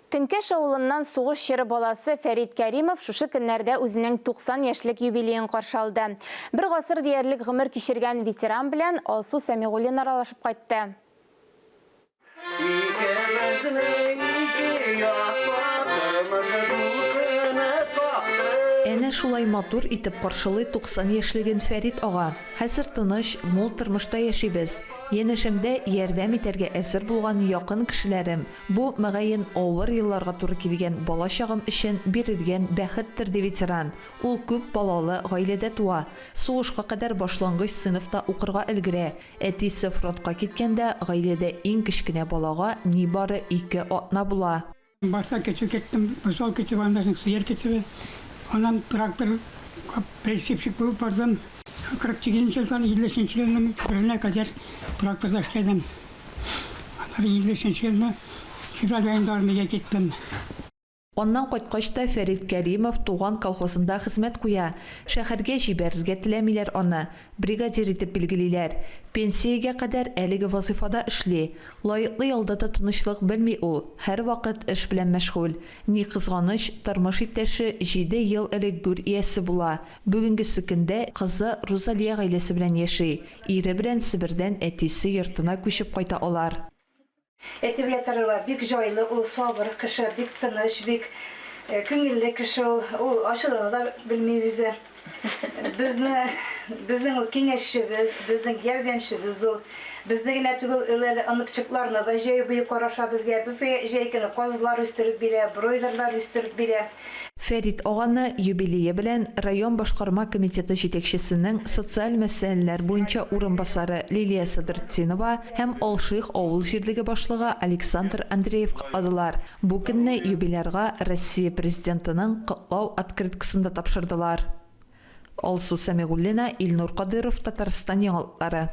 Тінкеш ауылынан соғыш шері баласы Фәрит Кәримов шушы көннәрдә үзенең 90 яшьлек юбилейын каршалды. Бір ғасыр диярлек гомер кичергән ветеран белән Алсу Сәмигуллина аралашып кайтты. Әнә шулай матур итеп каршылый 90 яшьлеген Фәрит ага. Хәзер тыныч, мул тормышта яшибез. Янәшемдә ярдәм итәргә әзер булган якын кешеләрем. Бу мәгәен авыр елларга туры килгән балачагым өчен бирелгән бәхеттер ди ветеран. Ул күп балалы гаиләдә туа. Сугышка кадәр башлангыч сыйныфта укырга өлгерә. Әтисе фронтка киткәндә гаиләдә иң кечкенә балага нибары 2 атна була. Башта keçip gittim, Özal keçip andasın, sıyır keçip. Ondan traktör, prensipçik bulup vardım. 48. yıldan 50. yılın birine kadar traktörde işledim. Ondan 50. yılda Şiral Bey'in darmaya gittim. Ondan кайткач та Фәрит Кәримов туган колхозында хезмәт куя. Шәһәргә җибәрергә теләмиләр аны. Бригадир итеп билгелиләр. Пенсиягә кадәр әлеге вазифада эшли. Лаеклы ялда да тынычлык белми ул. Һәр вакыт эш белән мәшгуль. Ни кызганыч, тормыш иптәше 7 ел элек гүр иясе була. Бүгенгесе көндә кызы Рузалия гаиләсе белән яши. Ире белән Себердән әтисе йортына күчеп кайта алар. Әтибиятлары бик җайлы, ул сабыр кеше, бик тыныч, бик күңелле кеше, ул ачылыгы да белми үзе. Безнең ул киңәшчебез, безнең ярдәмчебез ул. Безне генә түгел, әле аныкчыкларны да җәй буе караша безгә. Безгә җәй көне казлар үстереп бирә, бройлерлар үстереп бирә. Фәрит аганы юбилее белән район башкарма комитеты җитәкчесенең социаль мәсьәләләр буенча урынбасары Лилия Садыртдинова һәм Алших авыл җирлеге башлыгы Александр Андреев катнадылар. Бу көнне юбилярга Россия президентының котлау открыткасын да тапшырдылар. Алсу Сәмигуллина, Илнур Кадыров, Татарстан яңалыклары.